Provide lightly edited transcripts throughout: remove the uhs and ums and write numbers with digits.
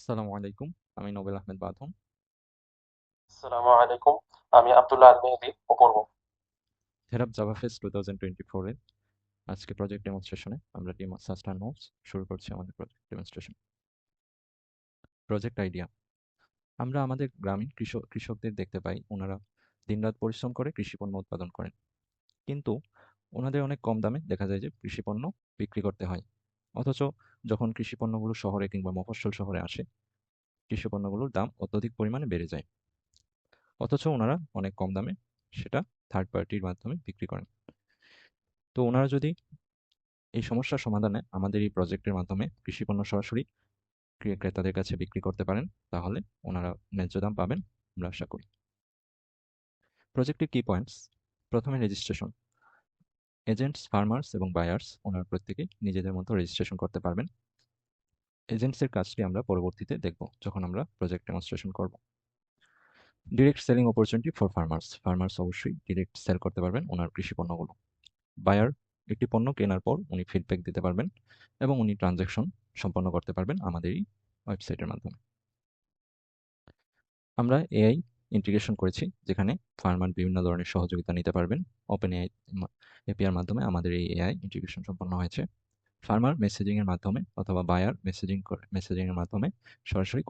আসসালামু আলাইকুম। আমি নোবেল আহমেদ বাঁধন। আসসালামু আলাইকুম। আমি আব্দুল্লাহ আল মেহেদি অপূর্ব। থেরাপ জাভা ফেস্ট 2024 এর আজকে প্রজেক্ট ডেমনস্ট্রেশনে আমরা টিম সাস্টার নোটস শুরু করছি আমাদের প্রজেক্ট ডেমনস্ট্রেশন। Project idea. আমরা আমাদের গ্রামীণ কৃষকদের দেখতে পাই ওনারা দিনরাত পরিশ্রম করে কৃষিপণ্য উৎপাদন করেন, কিন্তু ওনাদের অনেক কম দামে দেখা যায় যে কৃষিপণ্য বিক্রি করতে হয়। অথচ যখন কৃষিপণ্যগুলো শহরে কিংবা মফস্বল শহরে আসে, কৃষিপণ্যগুলোর দাম অত্যধিক পরিমাণে বেড়ে যায়। অথচ ওনারা অনেক কম দামে সেটা থার্ড পার্টির মাধ্যমে বিক্রি করেন। তো ওনারা যদি এই সমস্যার সমাধানে আমাদের এই প্রজেক্টের মাধ্যমে কৃষিপণ্য সরাসরি ক্রেতাদের কাছে বিক্রি করতে পারেন, তাহলে ওনারা ন্যায্য দাম পাবেন আমরা আশা করি। প্রজেক্টের কি পয়েন্টস: প্রথমে রেজিস্ট্রেশন। এজেন্টস, ফার্মার্স এবং বায়ার্স ওনারা প্রত্যেকেই নিজেদের মতো রেজিস্ট্রেশন করতে পারবেন। এজেন্টসের কাজটি আমরা পরবর্তীতে দেখব যখন আমরা প্রজেক্ট ডেমনস্ট্রেশন করব। Direct selling opportunity for farmers. Farmers অবশ্যই ডিরেক্ট সেল করতে পারবেন ওনার কৃষি পণ্যগুলো। বায়ার একটি পণ্য কেনার পর উনি ফিডব্যাক দিতে পারবেন এবং উনি ট্রানজ্যাকশন সম্পন্ন করতে পারবেন আমাদের এই ওয়েবসাইটের মাধ্যমে। আমরা এআই ইন্টিগ্রেশন করেছি, যেখানে ফার্মার বিভিন্ন ধরনের সহযোগিতা নিতে পারবেন। ওপেন এআই এপিআর মাধ্যমে আমাদের এই এআই ইন্টিগ্রেশন সম্পন্ন হয়েছে। ফার্মার মেসেজিং এর মাধ্যমে অথবা বায়ার মেসেজিং এর মাধ্যমে সরাসরি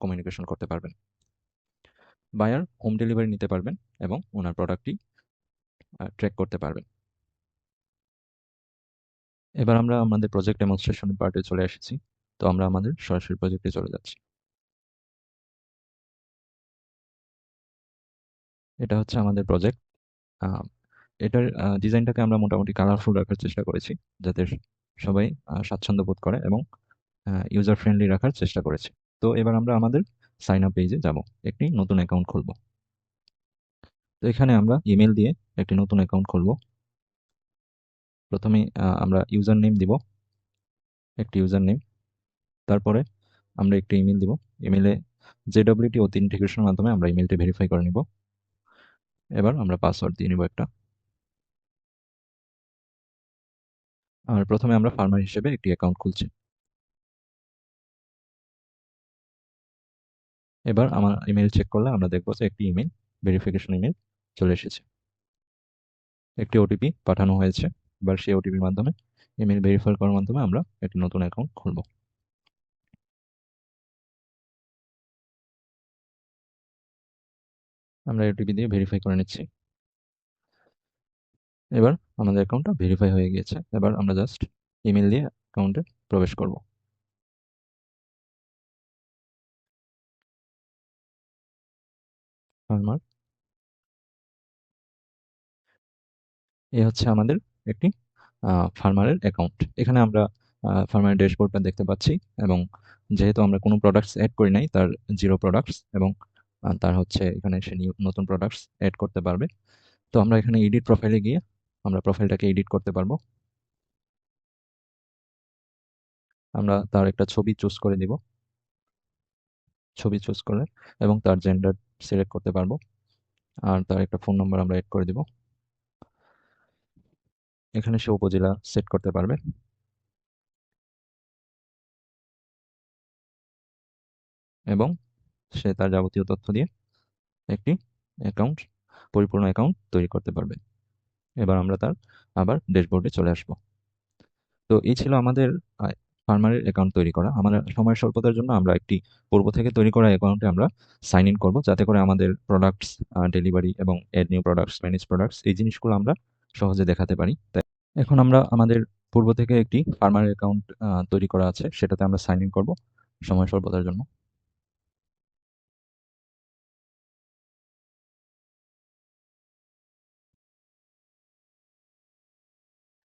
কমিউনিকেশন করতে পারবেন। বায়ার হোম ডেলিভারি নিতে পারবেন এবং ওনার প্রোডাক্টটি ট্র্যাক করতে পারবেন। এবার আমরা আমাদের প্রজেক্ট ডেমনস্ট্রেশন পার্টে চলে এসেছি। তো আমরা আমাদের সরাসরি প্রজেক্টে চলে যাচ্ছি। এটা হচ্ছে আমাদের প্রজেক্ট। এটার ডিজাইনটাকে আমরা মোটামুটি কালারফুল রাখার চেষ্টা করেছি, যাতে সবাই স্বাচ্ছন্দ্য বোধ করে, এবং ইউজার ফ্রেন্ডলি রাখার চেষ্টা করেছি। তো এবার আমরা আমাদের সাইন আপ পেজে যাব, একটি নতুন অ্যাকাউন্ট খুলব। তো এখানে আমরা ইমেল দিয়ে একটি নতুন অ্যাকাউন্ট খুলব। প্রথমে আমরা ইউজার নেম দিব, একটি ইউজার নেম। তারপরে আমরা একটি ইমেল দিব। ইমেলে জেডব্লিউটি অথেন্টিকেশনের মাধ্যমে আমরা ইমেলটি ভেরিফাই করে নিব। এবার আমরা পাসওয়ার্ড দিয়ে নিব একটা। আর প্রথমে আমরা ফার্মার হিসেবে একটি অ্যাকাউন্ট খুলছি। এবার আমার ইমেল চেক করলে আমরা দেখব যে একটি ইমেল, ভেরিফিকেশন ইমেল চলে এসেছে। একটি ওটিপি পাঠানো হয়েছে। এবার সেই ওটিপির মাধ্যমে ইমেল ভেরিফাই করার মাধ্যমে আমরা একটি নতুন অ্যাকাউন্ট খুলব। আমরা ওটিপি দিয়ে ভেরিফাই করে নিচ্ছি। এবার আমাদের অ্যাকাউন্টটা ভেরিফাই হয়ে গিয়েছে। এবার আমরা জাস্ট ইমেল দিয়ে অ্যাকাউন্টে প্রবেশ করব। ফার্মার, এই হচ্ছে আমাদের একটি ফার্মারের অ্যাকাউন্ট। এখানে আমরা ফার্মারের ড্যাশবোর্ডটা দেখতে পাচ্ছি, এবং যেহেতু আমরা কোনো প্রোডাক্টস অ্যাড করি নাই, তার জিরো প্রোডাক্টস, এবং তার হচ্ছে এখানে সে নতুন প্রোডাক্টস অ্যাড করতে পারবে। তো আমরা এখানে এডিট প্রোফাইলে গিয়ে আমরা প্রোফাইলটাকে এডিট করতে পারবো। আমরা তার একটা ছবি চুজ করে দিব, ছবি চুজ করে, এবং তার জেন্ডার সিলেক্ট করতে পারবো। আর তার একটা ফোন নম্বর আমরা এড করে দিব। এখানে সে উপজেলা সেট করতে পারবে, এবং সে তার যাবতীয় তথ্য দিয়ে একটি অ্যাকাউন্ট, পরিপূর্ণ অ্যাকাউন্ট তৈরি করতে পারবে। এবার আমরা তার আবার ড্যাশবোর্ডে চলে আসব। তো এই ছিল আমাদের ফার্মারের অ্যাকাউন্ট তৈরি করা। আমাদের সময় স্বল্পতার জন্য আমরা একটি পূর্ব থেকে তৈরি করা অ্যাকাউন্টে আমরা সাইন ইন করব, যাতে করে আমাদের প্রোডাক্টস, ডেলিভারি এবং add new products, manage products, এই জিনিসগুলো আমরা সহজে দেখাতে পারি। তাই এখন আমরা আমাদের পূর্ব থেকে একটি ফার্মার অ্যাকাউন্ট তৈরি করা আছে, সেটাতে আমরা সাইন ইন করব সময় স্বল্পতার জন্য।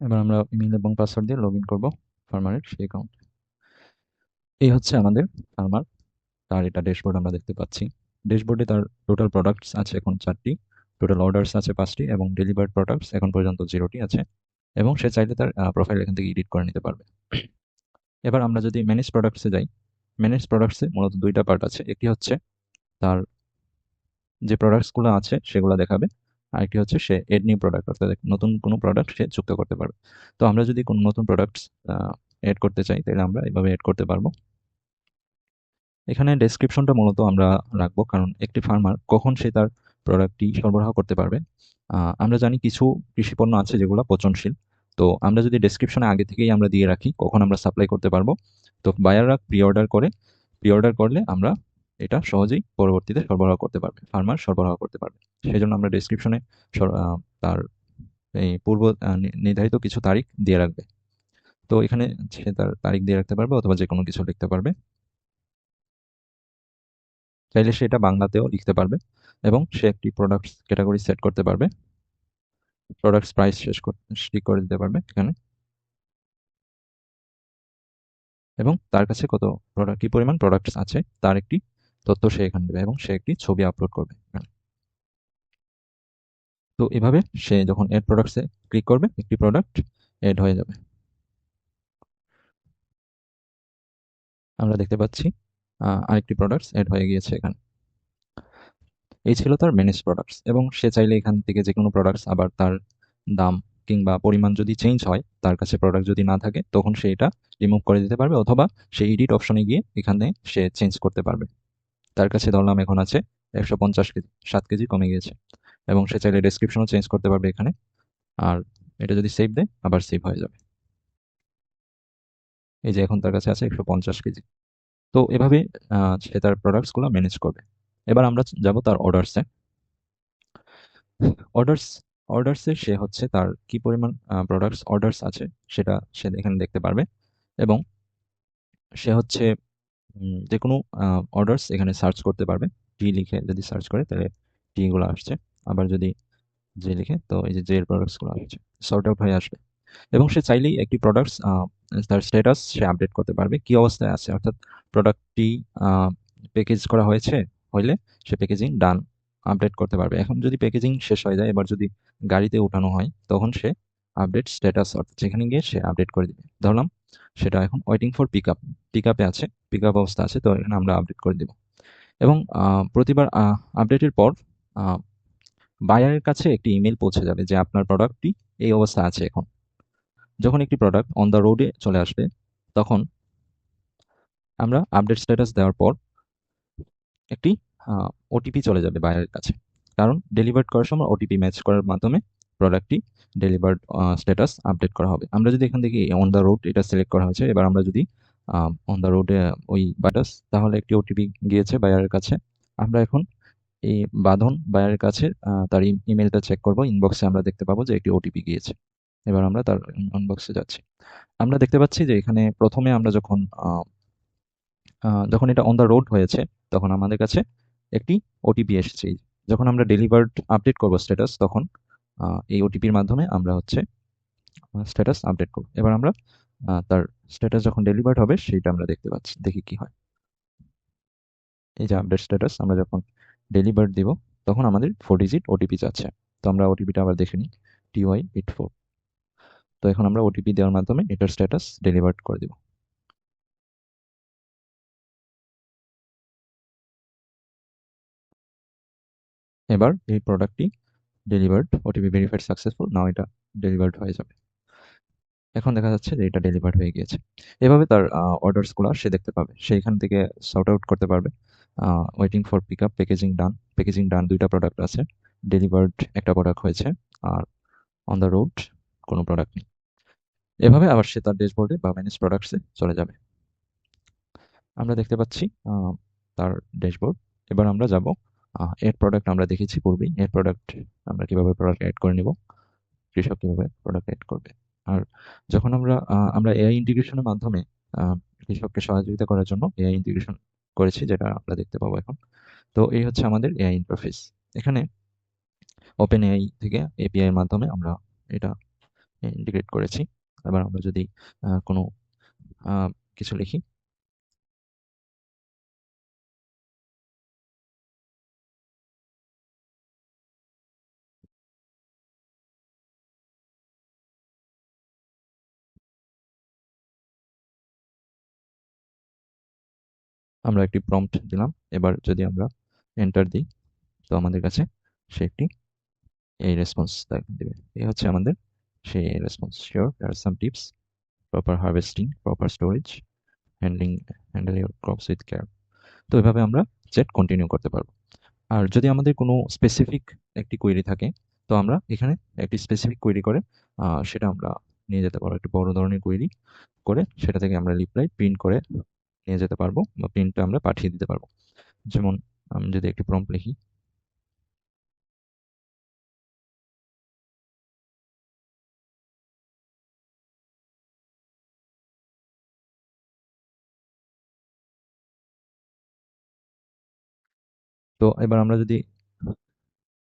এবার আমরা ইমেল এবং পাসওয়ার্ড দিয়ে লগ ইন করবো ফার্মারের সেই অ্যাকাউন্ট। এই হচ্ছে আমাদের ফার্মার, তার এটা ড্যাশবোর্ড আমরা দেখতে পাচ্ছি। ড্যাশবোর্ডে তার টোটাল প্রোডাক্টস আছে এখন 4টি, টোটাল অর্ডার্স আছে 5টি, এবং ডেলিভার্ড প্রোডাক্টস এখন পর্যন্ত 0টি আছে, এবং সে চাইলে তার প্রোফাইল এখান থেকে এডিট করে নিতে পারবে। এবার আমরা যদি ম্যানেজ প্রোডাক্টসে যাই, ম্যানেজ প্রোডাক্টসে মূলত দুইটা পার্ট আছে। একটি হচ্ছে তার যে প্রোডাক্টসগুলো আছে সেগুলো দেখাবে, আরেকটি হচ্ছে সে এড নিউ প্রোডাক্ট, অর্থাৎ নতুন কোনো প্রোডাক্ট সে যুক্ত করতে পারবে। তো আমরা যদি কোনো নতুন প্রোডাক্টস এড করতে চাই, তাহলে আমরা এভাবে এড করতে পারবো। এখানে ডেসক্রিপশনটা মূলত আমরা রাখবো, কারণ একটি ফার্মার কখন সে তার প্রোডাক্টটি সরবরাহ করতে পারবে। আমরা জানি কিছু কৃষিপণ্য আছে যেগুলো পচনশীল, তো আমরা যদি ডেসক্রিপশনে আগে থেকেই আমরা দিয়ে রাখি কখন আমরা সাপ্লাই করতে পারবো, তো বায়াররা প্রি অর্ডার করলে আমরা এটা সহজেই পরবর্তীতে সরবরাহ করতে পারবে, ফার্মার সরবরাহ করতে পারবে। সেই জন্য আমরা ডেসক্রিপশনে তার এই পূর্ব নির্ধারিত কিছু তারিখ দিয়ে রাখবে। তো এখানে সে তার তারিখ দিয়ে রাখতে পারবে অথবা যে কোনো কিছু লিখতে পারবে, চাইলে সে এটা বাংলাতেও লিখতে পারবে, এবং সে একটি প্রোডাক্টস ক্যাটাগরি সেট করতে পারবে, প্রোডাক্টস প্রাইস ঠিক করে দিতে পারবে এখানে, এবং তার কাছে কত প্রোডাক্ট, কি পরিমাণ প্রোডাক্টস আছে তার একটি তথ্য সে এখানে দেবে, এবং সে একটি ছবি আপলোড করবে এখানে। তো এভাবে সে যখন এড প্রোডাক্টসে ক্লিক করবে একটি প্রোডাক্ট এড হয়ে যাবে। আমরা দেখতে পাচ্ছি আরেকটি প্রোডাক্টস এড হয়ে গিয়েছে এখানে। এই ছিল তার ম্যানেজ প্রোডাক্টস, এবং সে চাইলে এখান থেকে যে কোনো প্রোডাক্টস আবার তার দাম কিংবা পরিমাণ যদি চেঞ্জ হয়, তার কাছে প্রোডাক্ট যদি না থাকে, তখন সে এটা রিমুভ করে দিতে পারবে, অথবা সে এডিট অপশনে গিয়ে এখানে সে চেঞ্জ করতে পারবে। তার কাছে ধরলাম এখন আছে 150 কেজি, 7 কেজি কমে গিয়েছে, এবং সে চাইলে ডেসক্রিপশনও চেঞ্জ করতে পারবে এখানে। আর এটা যদি সেভ দেয় আবার সেভ হয়ে যাবে। এই যে এখন তার কাছে আছে 150 কেজি। তো এভাবে সে তার প্রোডাক্টসগুলো ম্যানেজ করবে। এবার আমরা যাব তার অর্ডারসে। অর্ডার্স অর্ডার্সে সে হচ্ছে তার কি পরিমাণ প্রোডাক্টস অর্ডার্স আছে সেটা সে এখানে দেখতে পারবে, এবং সে হচ্ছে যে কোনো অর্ডার্স এখানে সার্চ করতে পারবে। টি লিখে যদি সার্চ করে তাহলে টি গুলো আসছে, আবার যদি জে লিখে তো এই যে জে এর প্রোডাক্টসগুলো আসছে, সর্ট আউট হয়ে আসবে। এবং সে চাইলেই একটি প্রোডাক্টস তার স্ট্যাটাস সে আপডেট করতে পারবে, কি অবস্থায় আছে, অর্থাৎ প্রোডাক্টটি প্যাকেজ করা হয়েছে হইলে সে প্যাকেজিং ডান আপডেট করতে পারবে। এখন যদি প্যাকেজিং শেষ হয়ে যায়, এবার যদি গাড়িতে উঠানো হয়, তখন সে আপডেট স্ট্যাটাস অর্থাৎ যেখানে গিয়ে সে আপডেট করে দিবে। ধরলাম সেটা এখন ওয়েটিং ফর পিক আপে আছে, পিক আপ অবস্থা আছে, তো এখানে আমরা আপডেট করে দিব। এবং প্রতিবার আপডেটের পর বায়ারের কাছে একটি ইমেল পৌঁছে যাবে যে আপনার প্রোডাক্টটি এই অবস্থা আছে এখন। যখন একটি প্রোডাক্ট অন দ্য রোডে চলে আসবে, তখন আমরা আপডেট স্ট্যাটাস দেওয়ার পর একটি ওটিপি চলে যাবে বায়ারের কাছে, কারণ ডেলিভার্ড করার সময় ওটিপি ম্যাচ করার মাধ্যমে প্রোডাক্টটি ডেলিভার্ড স্ট্যাটাস আপডেট করা হবে। আমরা যদি এখান থেকে অন দ্য রোড এটা সিলেক্ট করা হয়েছে, এবার আমরা যদি অন দ্য রোডে ওই বাটাস, তাহলে একটি ওটিপি গিয়েছে বায়ারের কাছে। আমরা এখন এই বাঁধন বায়ারের কাছে তার ইমেলটা চেক করব, ইনবক্সে আমরা দেখতে পাবো যে একটি ওটিপি গিয়েছে। এবার আমরা তার ইনবক্সে যাচ্ছি। আমরা দেখতে পাচ্ছি যে এখানে প্রথমে আমরা যখন এটা অন দ্য রোড হয়েছে, তখন আমাদের কাছে একটি ওটিপি এসেছে। যখন আমরা ডেলিভার্ড আপডেট করব স্ট্যাটাস, তখন এই ওটিপির মাধ্যমে আমরা হচ্ছে স্ট্যাটাস আপডেট করব। এবার আমরা তার স্ট্যাটাস যখন ডেলিভার্ড হবে সেটা আমরা দেখতে পাচ্ছি, দেখি কি হয়। এই যে আপডেট স্ট্যাটাস আমরা যখন ডেলিভার্ড দিব, তখন আমাদের 4 ডিজিট ওটিপি যাচ্ছে। তো আমরা ওটিপিটা আবার দেখে নিই, TY84। তো এখন আমরা ওটিপি দেওয়ার মাধ্যমে এটার স্ট্যাটাস ডেলিভার্ড করে দিব। এবার এই প্রোডাক্টটি ডেলিভার্ড, ওটিপি ভেরিফাইড সাকসেসফুল, নাও এটা ডেলিভার্ড হয়ে যাবে। এখন দেখা যাচ্ছে যে এটা ডেলিভার্ড হয়ে গিয়েছে। এভাবে তার অর্ডারসগুলো সে দেখতে পাবে, সে এখান থেকে সর্ট আউট করতে পারবে। Waiting for pick up, packaging done, দুইটা প্রোডাক্ট আছে, ডেলিভার্ড একটা প্রোডাক্ট হয়েছে, আর অন দ্য রোড কোনো প্রোডাক্ট নেই। এভাবে আবার সে তার ড্যাশবোর্ডে বা ম্যানেজ প্রোডাক্টসে চলে যাবে। আমরা দেখতে পাচ্ছি তার ড্যাশবোর্ড। এবার আমরা যাব এড প্রোডাক্ট, আমরা দেখেছি পূর্বেই এড প্রোডাক্ট আমরা কিভাবে প্রোডাক্ট অ্যাড করে নিব, কৃষক কিভাবে প্রোডাক্ট অ্যাড করবে। আর যখন আমরা এআই ইন্টিগ্রেশনের মাধ্যমে কৃষককে সহযোগিতা করার জন্য এআই ইন্টিগ্রেশন করেছি, যেটা আমরা দেখতে পাবো এখন। তো এই হচ্ছে আমাদের এআই ইন্টারফেস। এখানে ওপেন এআই থেকে এপিআই এর মাধ্যমে আমরা এটা ইন্টিগ্রেট করেছি। এবার আমরা যদি কোনো কিছু লিখি, আমরা একটি প্রম্পট দিলাম। এবার যদি আমরা এন্টার দিই, তো আমাদের কাছে সে একটি এই রেসপন্স দেবে। এই হচ্ছে আমাদের সেই response. Sure, there are some tips: proper harvesting, proper storage, handle your crops with care. তো এভাবে আমরা চ্যাট কন্টিনিউ করতে পারবো। আর যদি আমাদের কোনো স্পেসিফিক একটি কোয়েরি থাকে, তো আমরা এখানে একটি স্পেসিফিক কোয়েরি করে সেটা আমরা নিয়ে যেতে পারবো। একটু বড় ধরনের কোয়েরি করে সেটা থেকে আমরা রিপ্লাই প্রিন্ট করে নিয়ে যেতে পারবো বা প্রিন্টটা আমরা পাঠিয়ে দিতে পারবো। যেমন আমি যদি একটি প্রম্পট লিখি, তো এবার আমরা যদি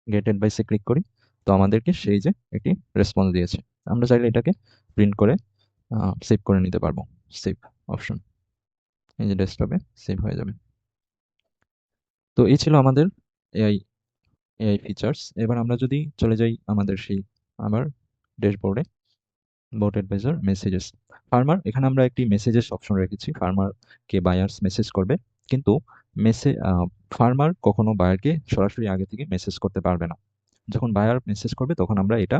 গেট অ্যাডভাইসে ক্লিক করি, তো আমাদেরকে সেই যে একটি রেসপন্স দিয়েছে। আমরা চাইলে এটাকে প্রিন্ট করে সেভ করে নিতে পারবো। সেভ অপশন, এই যে ডেস্কটপে সেভ হয়ে যাবে। তো এই ছিল আমাদের এআই এআই ফিচার্স। এবার আমরা যদি চলে যাই আমাদের সেই আবার ড্যাশবোর্ডে, বোট অ্যাডভাইজার মেসেজেস, ফার্মার, এখানে আমরা একটি মেসেজেস অপশন রেখেছি। ফার্মারকে বায়ার্স মেসেজ করবে, কিন্তু মেসে ফার্মার কখনো বায়ারকে সরাসরি আগে থেকে মেসেজ করতে পারবে না। যখন বায়ার মেসেজ করবে তখন আমরা এটা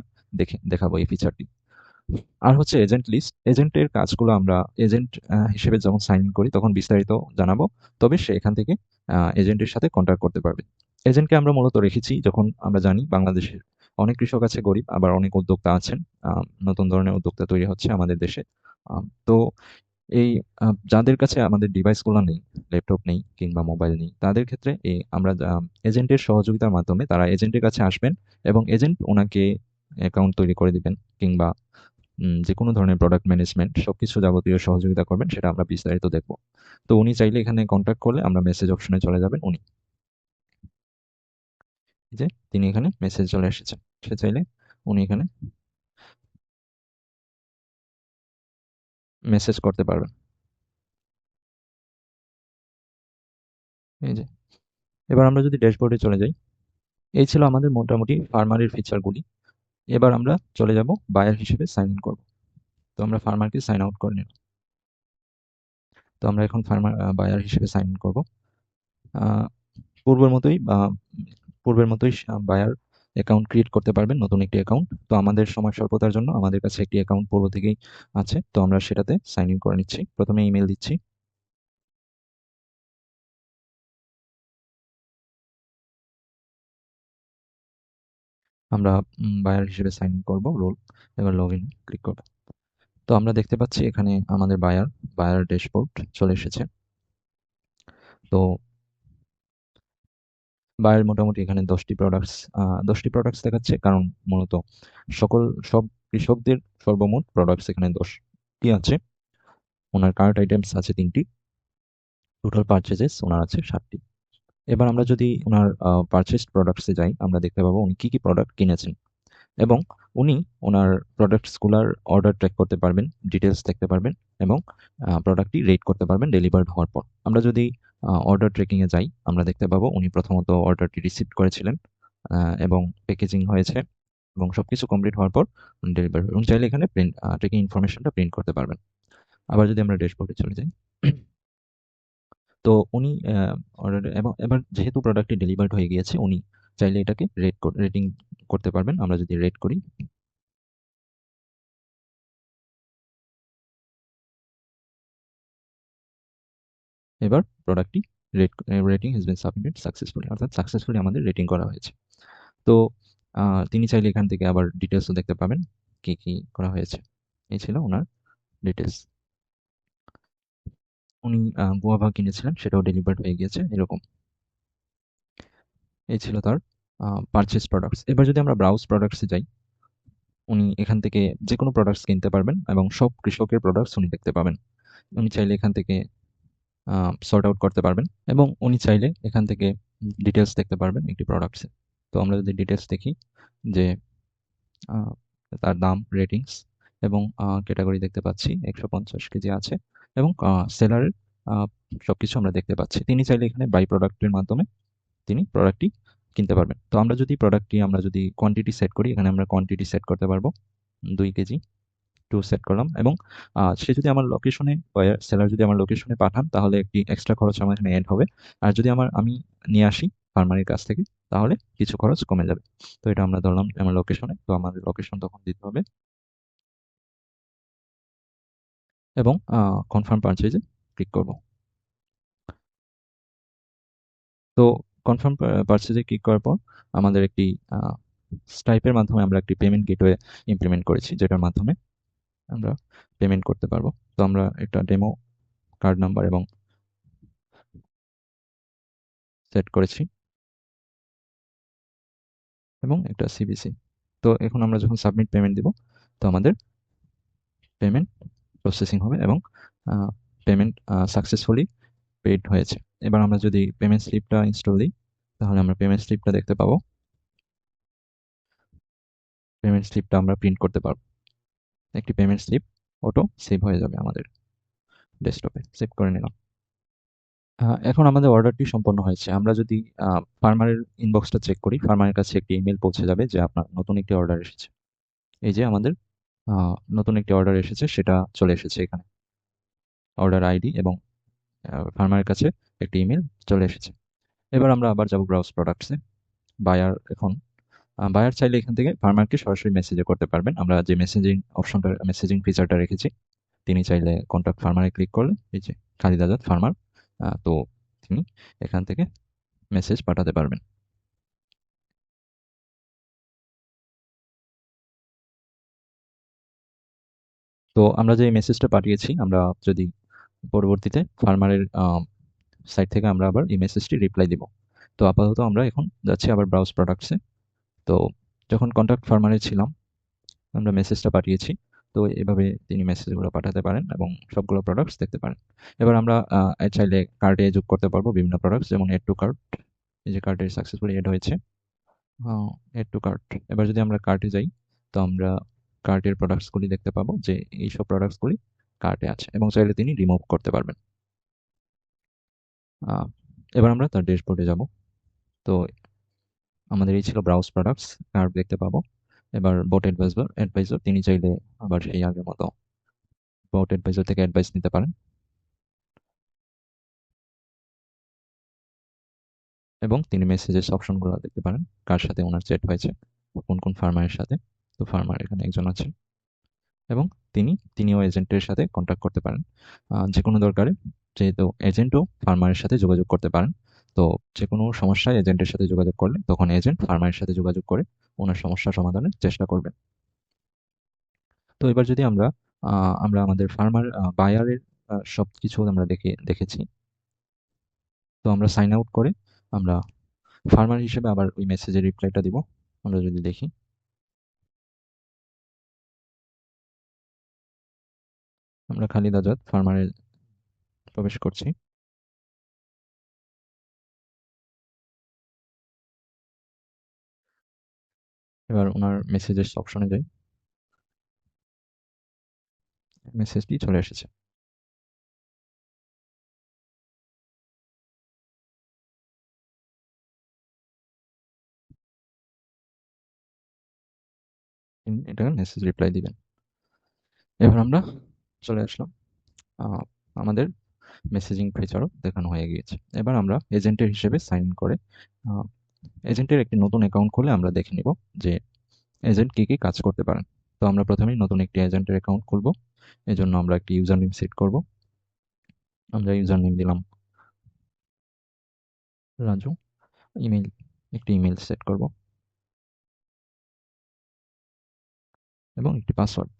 দেখাবো এই ফিচারটি। আর হচ্ছে এজেন্ট লিস্ট, এজেন্টের কাজগুলো আমরা এজেন্ট হিসেবে যখন সাইন ইন করি তখন বিস্তারিত জানাবো। তবে সে এখান থেকে এজেন্টের সাথে কন্ট্যাক্ট করতে পারবে। এজেন্টকে আমরা মূলত রেখেছি যখন আমরা জানি বাংলাদেশের অনেক কৃষক আছে গরিব, আবার অনেক উদ্যোক্তা আছেন, নতুন ধরনের উদ্যোক্তা তৈরি হচ্ছে আমাদের দেশে। তো এই যাদের কাছে আমাদের ডিভাইসগুলো নেই, ল্যাপটপ নেই কিংবা মোবাইল নেই, তাদের ক্ষেত্রে আমরা এজেন্টের সহযোগিতার মাধ্যমে তারা এজেন্টের কাছে আসবেন এবং এজেন্ট ওনাকে অ্যাকাউন্ট তৈরি করে দিবেন, কিংবা যেকোনো ধরনের প্রোডাক্ট ম্যানেজমেন্ট সবকিছু যাবতীয় সহযোগিতা করবেন, সেটা আমরা বিস্তারিত দেখব। তো উনি চাইলে এখানে কন্ট্যাক্ট করলে আমরা মেসেজ অপশনে চলে যাবেন। উনি যে তিনি এখানে মেসেজ চলে এসেছেন, সে চাইলে উনি এখানে মেসেজ করতে পারবেন। এই যে, এবার আমরা যদি ড্যাশবোর্ডে চলে যাই, এই ছিল আমাদের মোটামুটি ফার্মারের ফিচারগুলি। এবার আমরা চলে যাব বায়ার হিসেবে সাইন ইন করব। তো আমরা ফার্মারকে সাইন আউট করে নিলাম। তো আমরা এখন ফার্মার বায়ার হিসেবে সাইন ইন করব। আহ, পূর্বের মতোই বায়ার অ্যাকাউন্ট ক্রিয়েট করতে পারবেন, নতুন একটি অ্যাকাউন্ট। তো আমাদের সময় স্বল্পতার জন্য আমাদের কাছে একটি অ্যাকাউন্ট পূর্ব থেকেই আছে, তো আমরা সেটাতে সাইন ইন করে নিচ্ছি। প্রথমে ইমেল দিচ্ছি। আমরা বায়ার হিসেবে সাইন ইন করবো, রোল। এবার লগ ইন ক্লিক করব। তো আমরা দেখতে পাচ্ছি এখানে আমাদের বায়ার ড্যাশবোর্ড চলে এসেছে। তো বায়ার মোটামুটি এখানে 10টি প্রোডাক্টস দেখাচ্ছে, কারণ মূলত সব কৃষকদের সর্বমোট প্রোডাক্টস এখানে 10টি আছে। ওনার কার্ট আইটেমস আছে 3টি, টোটাল পারচেজেস ওনার আছে 7টি। এবার আমরা যদি ওনার পারচেসড প্রোডাক্টসে যাই, আমরা দেখতে পাবো উনি কি কি প্রোডাক্ট কিনেছেন, এবং উনি ওনার প্রোডাক্টসগুলার অর্ডার ট্র্যাক করতে পারবেন, ডিটেলস দেখতে পারবেন, এবং প্রোডাক্টটি রেট করতে পারবেন ডেলিভার্ড হওয়ার পর। আমরা যদি অর্ডার ট্র্যাকিংয়ে যাই, আমরা দেখতে পাবো উনি প্রথমত অর্ডারটি রিসিভ করেছিলেন, এবং প্যাকেজিং হয়েছে, এবং সবকিছু কমপ্লিট হওয়ার পর ডেলিভারি হবে। উনি চাইলে এখানে প্রিন্ট ট্র্যাকিং ইনফরমেশনটা প্রিন্ট করতে পারবেন। আবার যদি আমরা ড্যাশবোর্ডে চলে যাই, তো উনি অর্ডার, এবং এবার যেহেতু প্রোডাক্টটি ডেলিভার্ড হয়ে গিয়েছে, উনি চাইলে এটাকে রেটিং করতে পারবেন। আমরা যদি রেট করি, এবার প্রোডাক্টটি rating has been submitted successfully, অর্থাৎ সাকসেসফুলি আমাদের রেটিং করা হয়েছে। তো তিনি চাইলে এখান থেকে আবার ডিটেলসও দেখতে পাবেন কি কি করা হয়েছে। এই ছিল ওনার ডিটেলস। উনি গুয়াভা কিনেছিলেন, সেটাও ডেলিভার্ড হয়ে গিয়েছে, এরকম। এই ছিল তার পারচেজ প্রোডাক্টস। এবার যদি আমরা ব্রাউজ প্রোডাক্টসে যাই, উনি এখান থেকে যে কোনো প্রোডাক্টস কিনতে পারবেন এবং সব কৃষকের প্রোডাক্টস উনি দেখতে পাবেন। উনি চাইলে এখান থেকে সর্ট আউট করতে পারবেন, এবং উনি চাইলে এখান থেকে ডিটেলস দেখতে পারবেন একটি প্রোডাক্টসে। তো আমরা যদি ডিটেলস দেখি, যে আহ, তার দাম, রেটিংস, এবং ক্যাটাগরি দেখতে পাচ্ছি, 150 কেজি আছে, এবং সেলারের সবকিছু আমরা দেখতে পাচ্ছি। তিনি চাইলে এখানে বাই প্রোডাক্টের মাধ্যমে তিনি প্রোডাক্টটি কিনতে পারবেন। তো আমরা যদি কোয়ান্টিটি সেট করি, এখানে আমরা কোয়ান্টিটি সেট করতে পারবো 2 কেজি, 2 সেট করলাম, এবং সে যদি আমার লোকেশনে, সেলার যদি আমার লোকেশনে পাঠান, তাহলে একটি এক্সট্রা খরচ আমার এখানে অ্যাড হবে। আর যদি আমি নিয়ে আসি ফার্মারের কাছ থেকে, তাহলে কিছু খরচ কমে যাবে। তো এটা আমরা ধরলাম আমার লোকেশনে, তো আমাদের লোকেশন তখন দিতে হবে, এবং কনফার্ম পারচেজে ক্লিক করব। তো কনফার্ম পারচেজে ক্লিক করার পর আমাদের একটি স্টাইপের মাধ্যমে আমরা একটি পেমেন্ট গেটওয়ে ইমপ্লিমেন্ট করেছি, যেটার মাধ্যমে আমরা পেমেন্ট করতে পারবো। তো আমরা একটা ডেমো কার্ড নাম্বার এবং সেট করেছি এবং একটা সিবিসি। তো এখন আমরা যখন সাবমিট পেমেন্ট দিব, তো আমাদের পেমেন্ট প্রসেসিং হবে এবং পেমেন্ট সাকসেসফুলি পেইড হয়েছে। এবার আমরা যদি পেমেন্ট স্লিপটা ইনস্টল দিই, তাহলে আমরা পেমেন্ট স্লিপটা দেখতে পাবো। পেমেন্ট স্লিপটা আমরা প্রিন্ট করতে পারবো। একটি পেমেন্ট স্লিপ অটো সেভ হয়ে যাবে আমাদের ডেস্কটপে। সেভ করে নিলাম। এখন আমাদের অর্ডারটি সম্পন্ন হয়েছে। আমরা যদি ফার্মারের ইনবক্সটা চেক করি, ফার্মারের কাছে একটি ইমেল পৌঁছে যাবে যে আপনার নতুন একটি অর্ডার এসেছে। এই যে আমাদের নতুন একটি অর্ডার এসেছে, সেটা চলে এসেছে এখানে। অর্ডার আইডি এবং ফার্মারের কাছে একটি ইমেল চলে এসেছে। এবার আমরা আবার যাব ব্রাউজ প্রোডাক্টসে। বায়ার এখন বায়ার চাইলে এখান থেকে ফার্মারকে সরাসরি মেসেজে করতে পারবেন। আমরা যে মেসেজিং ফিচারটা রেখেছি, তিনি চাইলে কন্ট্যাক্ট ফার্মারে ক্লিক করলে এই যে খালিদ আজাদ ফার্মার, তো তিনি এখান থেকে মেসেজ পাঠাতে পারবেন। তো আমরা যে মেসেজটা পাঠিয়েছি, আমরা যদি পরবর্তীতে ফার্মারের সাইট থেকে আমরা আবার এই মেসেজটি রিপ্লাই দিব। তো আপাতত আমরা এখন যাচ্ছি আবার ব্রাউজ প্রোডাক্টসে। তো যখন কন্ট্যাক্ট ফার্মারে ছিলাম, আমরা মেসেজটা পাঠিয়েছি। তো এভাবে তিনি মেসেজগুলো পাঠাতে পারেন এবং সবগুলো প্রোডাক্টস দেখতে পারেন। এবার আমরা চাইলে কার্টে যোগ করতে পারবো বিভিন্ন প্রোডাক্টস, যেমন এড টু কার্ট। এই যে কার্টে সাকসেসফুলি এড হয়েছে, এড টু কার্ট। এবার যদি আমরা কার্টে যাই, তো আমরা কার্টের প্রোডাক্টসগুলি দেখতে পাবো যে এইসব প্রোডাক্টসগুলি কার্টে আছে এবং চাইলে তিনি রিমুভ করতে পারবেন। এবার আমরা তার ড্যাশবোর্ডে যাব। তো আমাদের এই ছিল ব্রাউজ প্রোডাক্টস, কার্ট দেখতে পাবো। এবার বোট অ্যাডভাইজর তিনি চাইলে আবার সেই আগের মতো বোট অ্যাডভাইজর থেকে অ্যাডভাইস নিতে পারেন এবং তিনি মেসেজেস অপশনগুলো দেখতে পারেন, কার সাথে ওনার চ্যাট হয়েছে, কোন কোন ফার্মারের সাথে। তো ফার্মার এখানে একজন আছেন এবং তিনিও এজেন্টের সাথে কন্ট্যাক্ট করতে পারেন যে কোনো দরকারে, যেহেতু এজেন্টও ফার্মারের সাথে যোগাযোগ করতে পারেন। তো যে কোনো সমস্যায় এজেন্টের সাথে যোগাযোগ করলে তখন এজেন্ট ফার্মারের সাথে যোগাযোগ করে ওনার সমস্যা সমাধানের চেষ্টা করবেন। তো এবার যদি আমরা আমাদের ফার্মার বায়ারের সব কিছু আমরা দেখেছি। তো আমরা সাইন আউট করে আমরা ফার্মার হিসেবে আবার ওই মেসেজের রিপ্লাইটা দিব। আমরা যদি দেখি, আমরা খালিদ আজাদ ফার্মারে প্রবেশ করছি। এবার ওনার মেসেজেস অপশনে যাই, মেসেজটি চলে এসেছে। এটা মেসেজ রিপ্লাই দিবেন। এবার আমরা চলে আসলাম, আহ, আমাদের মেসেজিং ফিচারও দেখানো হয়ে গিয়েছে। এবার আমরা এজেন্টের হিসেবে সাইন ইন করে এজেন্টের একটি নতুন অ্যাকাউন্ট খুলে আমরা দেখে নিব যে এজেন্ট কি কি কাজ করতে পারেন। তো আমরা প্রথমেই নতুন একটি এজেন্টের অ্যাকাউন্ট খুলব। এজন্য আমরা একটি ইউজার নেম সেট করব। আমরা ইউজার নেম দিলাম রাজু। ইমেল, একটি ইমেল সেট করব এবং একটি পাসওয়ার্ড।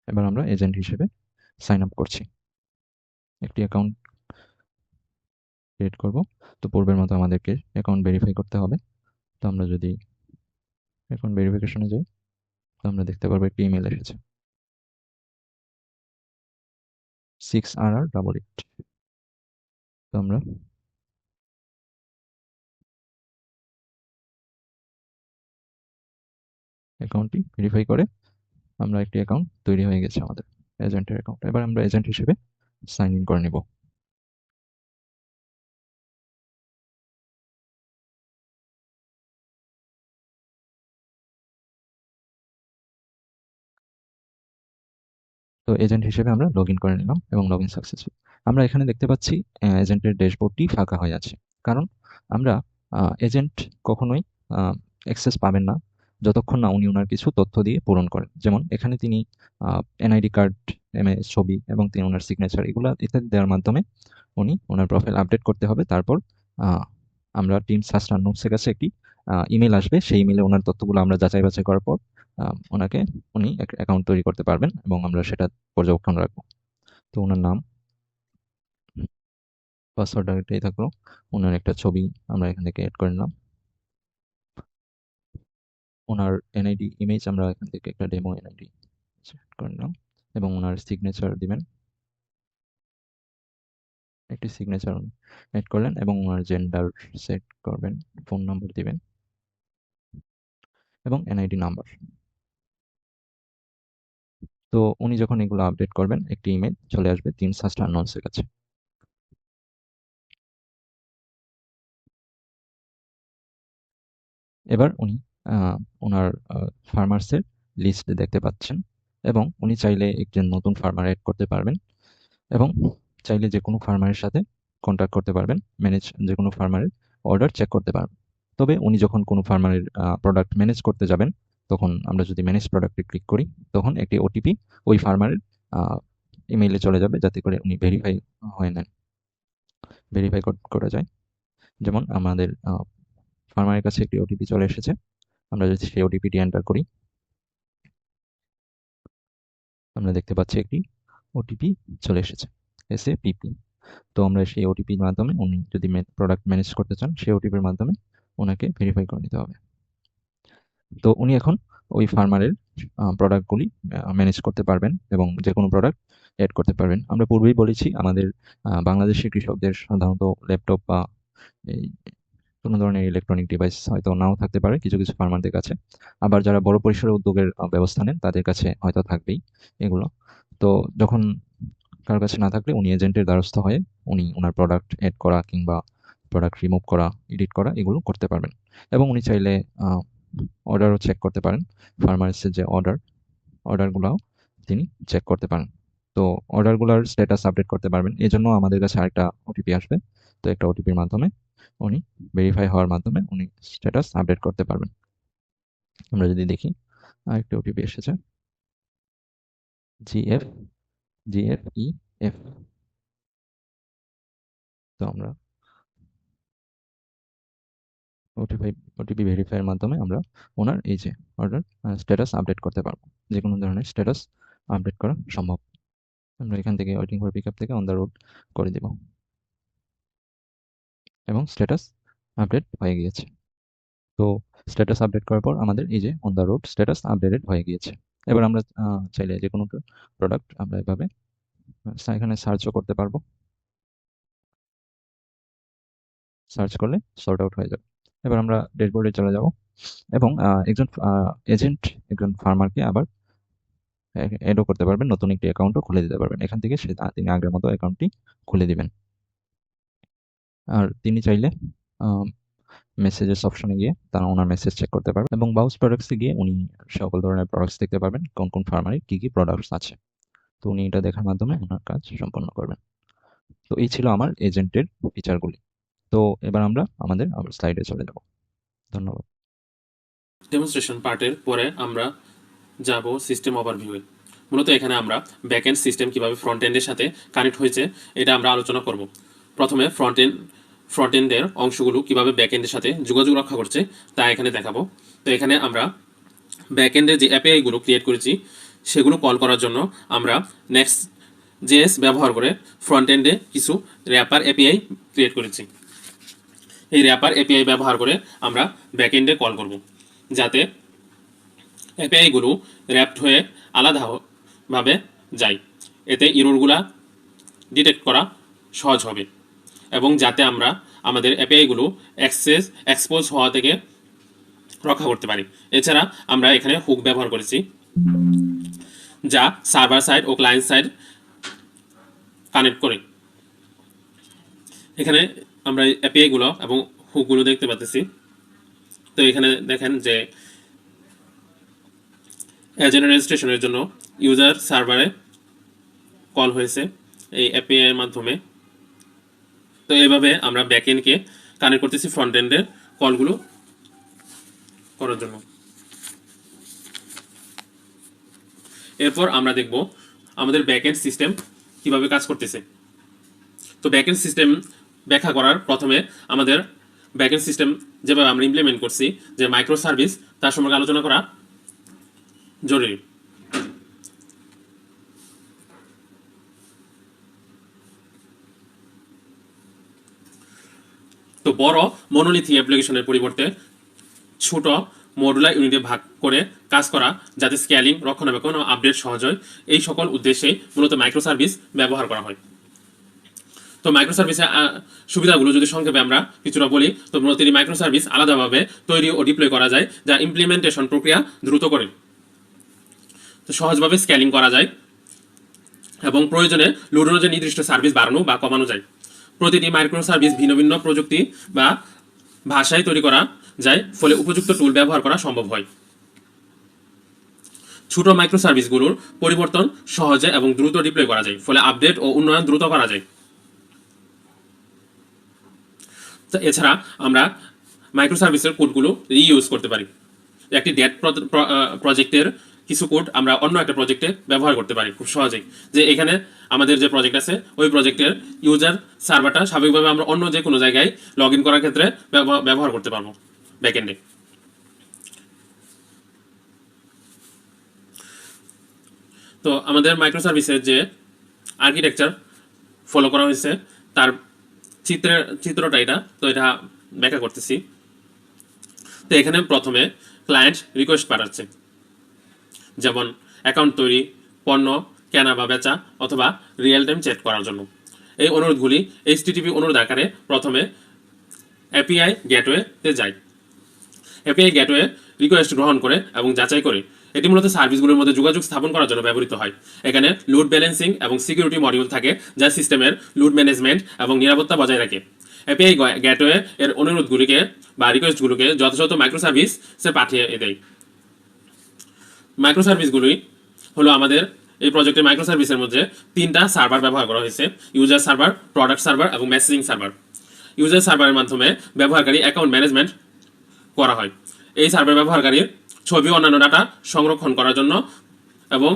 এবার আমরা এজেন্ট হিসেবে সাইন আপ করছি, একটি অ্যাকাউন্ট ক্রিয়েট করব। তো পূর্বের মতো আমাদেরকে অ্যাকাউন্ট ভেরিফাই করতে হবে। তো আমরা যদি অ্যাকাউন্ট ভেরিফিকেশনে যাই, তো আমরা দেখতে পারবো একটি ইমেল এসেছে, 6RR88। তো আমরা অ্যাকাউন্টটি ভেরিফাই করে আমরা একটি অ্যাকাউন্ট তৈরি হয়ে গেছে আমাদের এজেন্টের অ্যাকাউন্ট। এবার আমরা এজেন্ট হিসেবে সাইন ইন করে নিব। তো এজেন্ট হিসেবে আমরা লগ ইন করে নিলাম এবং লগ ইন সাকসেসফুল। আমরা এখানে দেখতে পাচ্ছি এজেন্টের ড্যাশবোর্ডটি ফাঁকা হয়ে আছে, কারণ আমরা এজেন্ট কখনোই অ্যাক্সেস পাবেন না যতক্ষণ না উনি ওনার কিছু তথ্য দিয়ে পূরণ করেন। যেমন এখানে তিনি এনআইডি কার্ড, ছবি এবং তিনি ওনার সিগনেচার এগুলো ইত্যাদি দেওয়ার মাধ্যমে উনি ওনার প্রোফাইল আপডেট করতে হবে। তারপর আমরা টিম সাস্টার নোটসের কাছে একটি ইমেল আসবে। সেই ইমেলে ওনার তথ্যগুলো আমরা যাচাই বাছাই করার পর উনি অ্যাকাউন্ট তৈরি করতে পারবেন এবং আমরা সেটা পর্যবেক্ষণ রাখবো। তো ওনার নাম, পাসওয়ার্ড এটাই থাকলো। ওনার একটা ছবি আমরা এখান থেকে এড করে নিলাম। ওনার এনআইডি ইমেজ আমরা এখান থেকে একটা ডেমো এনআইডি সেট করে নিলাম এবং ওনার সিগনেচার দিবেন। একটি সিগনেচার উনি এড করলেন এবং ওনার জেন্ডার সেট করবেন, ফোন নাম্বার দিবেন এবং এনআইডি নাম্বার। তো উনি যখন এগুলো আপডেট করবেন একটি ইমেল চলে আসবে টিম সাস্টার নোটসের কাছে। এবার উনি ওনার ফার্মার্সের লিস্ট দেখতে পাচ্ছেন এবং উনি চাইলে একজন নতুন ফার্মার এড করতে পারবেন এবং চাইলে যে কোনো ফার্মারের সাথে কন্ট্যাক্ট করতে পারবেন, যে কোনো ফার্মারের অর্ডার চেক করতে পারবেন। তবে উনি যখন কোনো ফার্মারের প্রোডাক্ট ম্যানেজ করতে যাবেন, তখন আমরা যদি ম্যানেজ প্রোডাক্টে ক্লিক করি, তখন একটি ওটিপি ওই ফার্মারের ইমেইলে চলে যাবে, যাতে করে উনি ভেরিফাই করা যায়। যেমন আমাদের ফার্মারের কাছে একটি ওটিপি চলে এসেছে। আমরা যদি সেই ওটিপিটি এন্টার করি, আমরা দেখতে পাচ্ছি একটি ওটিপি চলে এসেছে, SAPP। তো আমরা সেই ওটিপির মাধ্যমে উনি যদি প্রোডাক্ট ম্যানেজ করতে চান, সেই ওটিপির মাধ্যমে ওনাকে ভেরিফাই করে নিতে হবে। তো উনি এখন ওই ফার্মারের প্রোডাক্টগুলি ম্যানেজ করতে পারবেন এবং যে কোনো প্রোডাক্ট এড করতে পারবেন। আমরা পূর্বেই বলেছি আমাদের বাংলাদেশের কৃষকদের সাধারণত ল্যাপটপ বা এই কোনো ধরনের ইলেকট্রনিক ডিভাইস হয়তো নাও থাকতে পারে কিছু কিছু ফার্মারদের কাছে। আবার যারা বড় পরিসরে উদ্যোগের ব্যবস্থা নেন তাদের কাছে হয়তো থাকবেই এগুলো। তো যখন কারো কাছে না থাকলে উনি এজেন্টের দ্বারস্থ হয়ে উনি ওনার প্রোডাক্ট এড করা কিংবা প্রোডাক্ট রিমুভ করা, এডিট করা এগুলো করতে পারবেন এবং উনি চাইলে অর্ডারও চেক করতে পারেন। ফার্মার্সের যে অর্ডারগুলোও তিনি চেক করতে পারেন। তো অর্ডারগুলোর স্ট্যাটাস আপডেট করতে পারবেন। এজন্য আমাদের কাছে আরেকটা ওটিপি আসবে। তো একটা ওটিপির মাধ্যমে উনি ভেরিফাই হওয়ার মাধ্যমে উনি স্ট্যাটাস আপডেট করতে পারবেন। আমরা যদি দেখি আরেকটা ওটিপি এসেছে, GFEF। তো আমরা ওটিপি ভেরিফাইয়ের মাধ্যমে আমরা ওনার এই যে অর্ডার স্ট্যাটাস আপডেট করতে পারবো। যে কোনো ধরনের স্ট্যাটাস আপডেট করা সম্ভব। আমরা এখান থেকে ওয়েটিং ফর পিকআপ থেকে অন দ্য রোড করে দিব এবং স্ট্যাটাস আপডেট হয়ে গিয়েছে। তো স্ট্যাটাস আপডেট করার পর আমাদের এই যে on the road status updated হয়ে গিয়েছে। এবার আমরা চাইলে যে কোনো প্রোডাক্ট আমরা এভাবে এখানে সার্চও করতে পারবো। সার্চ করলে সর্ট আউট হয়ে যাবে। এবার আমরা ড্যাশবোর্ডে চলে যাব এবং একজন এজেন্ট একজন ফার্মারকে আবার এডও করতে পারবেন, নতুন একটি অ্যাকাউন্টও খুলে দিতে পারবেন। এখান থেকে তিনি আগের মতো অ্যাকাউন্টটি খুলে দিবেন। আর তিনি চাইলে মেসেজেস অপশনে গিয়ে তারা ওনার মেসেজ চেক করতে পারবেন এবং বাউস প্রোডাক্টসে গিয়ে উনি সকল ধরনের প্রোডাক্টস দেখতে পারবেন, কোন কোন ফার্মারে কী কী প্রোডাক্টস আছে। তো উনি এটা দেখার মাধ্যমে ওনার কাজ সম্পন্ন করবেন। তো এই ছিল আমার এজেন্টের ফিচারগুলি। তো এবার আমরা আমাদের স্লাইডে চলে যাব। ধন্যবাদ। ডেমনস্ট্রেশন পার্টের পরে আমরা যাব সিস্টেম ওভারভিউয়ে। মূলত এখানে আমরা ব্যাকএন্ড সিস্টেম কিভাবে ফ্রন্ট এন্ডের সাথে কানেক্ট হয়েছে এটা আমরা আলোচনা করব। প্রথমে ফ্রন্ট এন্ডের অংশগুলো কিভাবে ব্যাকএন্ডের সাথে যোগাযোগ রক্ষা করছে তা এখানে দেখাবো। তো এখানে আমরা ব্যাকএন্ডের যে এপিআইগুলো ক্রিয়েট করেছি সেগুলো কল করার জন্য আমরা নেক্সট জেএস ব্যবহার করে ফ্রন্ট এন্ডে কিছু র্যাপার এপিআই ক্রিয়েট করেছি। এই র্যাপার এপিআই ব্যবহার করে আমরা ব্যাকএন্ডে কল করব, যাতে এপিআইগুলো র্যাপড হয়ে আলাদাভাবে যায়। এতে ইররগুলা ডিটেক্ট করা সহজ হবে এবং যাতে আমরা আমাদের এপিআইগুলো এক্সপোজ হওয়া থেকে রক্ষা করতে পারি। এছাড়া আমরা এখানে হুক ব্যবহার করেছি, যা সার্ভার সাইড ও ক্লায়েন্ট সাইড কানেক্ট করে। এখানে আমরা এপিআইগুলো এবং হুকগুলো দেখতে পাচ্ছি। তো এখানে দেখেন যে এজেন্ট রেজিস্ট্রেশনের জন্য ইউজার সার্ভারে কল হয়েছে এই এপিআই এর মাধ্যমে। তো এইভাবে আমরা ব্যাকএন্ডকে কানেক্ট করতেছি ফ্রন্ট এন্ডের কলগুলো করার জন্য। এরপর আমরা দেখব আমাদের ব্যাকএন্ড সিস্টেম কিভাবে কাজ করতেছে। তো ব্যাকএন্ড সিস্টেম ব্যাখ্যা করার প্রথমে আমাদের ব্যাকএন্ড সিস্টেম যেভাবে আমরা ইমপ্লিমেন্ট করছি যে মাইক্রো সার্ভিস তার সম্পর্কে আলোচনা করা জরুরি। তো বড় মনোলিথিক অ্যাপ্লিকেশনের পরিবর্তে ছোট মডুলার ইউনিটে ভাগ করে কাজ করা, যাতে স্কেলিং, রক্ষণাবেক্ষণ ও আপডেট সহজ হয়, এই সকল উদ্দেশ্যে মূলত মাইক্রো সার্ভিস ব্যবহার করা হয়। তো মাইক্রো সার্ভিসের সুবিধাগুলো যদি সংক্ষেপে আমরা কিছুটা বলি, তো মূলত এই মাইক্রো সার্ভিস আলাদাভাবে তৈরি ও ডিপ্লয় করা যায়, যা ইমপ্লিমেন্টেশন প্রক্রিয়া দ্রুত করে। তো সহজভাবে স্কেলিং করা যায় এবং প্রয়োজনে লোড অনুযায়ী নির্দিষ্ট সার্ভিস বাড়ানো বা কমানো যায়। প্রতিটি মাইক্রো সার্ভিস ভিন্ন ভিন্ন প্রযুক্তি বা ভাষায় তৈরি করা যায়, ফলে উপযুক্ত টুল ব্যবহার করা সম্ভব হয়। ছোট মাইক্রো সার্ভিসগুলোর পরিবর্তন সহজে এবং দ্রুত ডিপ্লয় করা যায়, ফলে আপডেট ও উন্নয়ন দ্রুত করা যায়। তো এছাড়া আমরা মাইক্রো সার্ভিসের কোডগুলো রিইউজ করতে পারি। একটি ডেট প্রজেক্টের কিছু কোড আমরা অন্য একটা প্রজেক্টে ব্যবহার করতে পারি খুব সহজেই। যে এখানে আমাদের যে প্রজেক্ট আছে ওই প্রজেক্টের ইউজার সার্ভারটা স্বাভাবিকভাবে আমরা অন্য যে কোনো জায়গায় লগ ইন করার ক্ষেত্রে ব্যবহার করতে পারবো ব্যাকএন্ডে। তো আমাদের মাইক্রো সার্ভিসের যে আর্কিটেকচার ফলো করা হয়েছে তার চিত্রটা এটা, তো এটা ব্যাখ্যা করতেছি। তো এখানে প্রথমে ক্লায়েন্ট রিকোয়েস্ট পাঠাচ্ছে, যেমন অ্যাকাউন্ট তৈরি, পণ্য কেনা বা বেচা অথবা রিয়েল টাইম চ্যাট করার জন্য। এই অনুরোধগুলি HTTP অনুরোধ আকারে প্রথমে API গেটওয়েতে যায়। API গেটওয়ে রিকোয়েস্ট গ্রহণ করে এবং যাচাই করে। এটি মূলত সার্ভিসগুলোর মধ্যে যোগাযোগ স্থাপন করার জন্য ব্যবহৃত হয়। এখানে লোড ব্যালেন্সিং এবং সিকিউরিটি মডিউল থাকে, যা সিস্টেমের লোড ম্যানেজমেন্ট এবং নিরাপত্তা বজায় রাখে। API গেটওয়ে এর অনুরোধগুলিকে বা রিকোয়েস্টগুলোকে যথাযথ মাইক্রো সার্ভিসে পাঠিয়ে দেয়। মাইক্রো সার্ভিসগুলি হলো আমাদের এই প্রজেক্টের মাইক্রো সার্ভিসের মধ্যে তিনটা সার্ভার ব্যবহার করা হয়েছে: ইউজার সার্ভার, প্রোডাক্ট সার্ভার এবং মেসেজিং সার্ভার। ইউজার সার্ভারের মাধ্যমে ব্যবহারকারী অ্যাকাউন্ট ম্যানেজমেন্ট করা হয়। এই সার্ভার ব্যবহারকারীর ছবি অন্যান্য ডাটা সংরক্ষণ করার জন্য এবং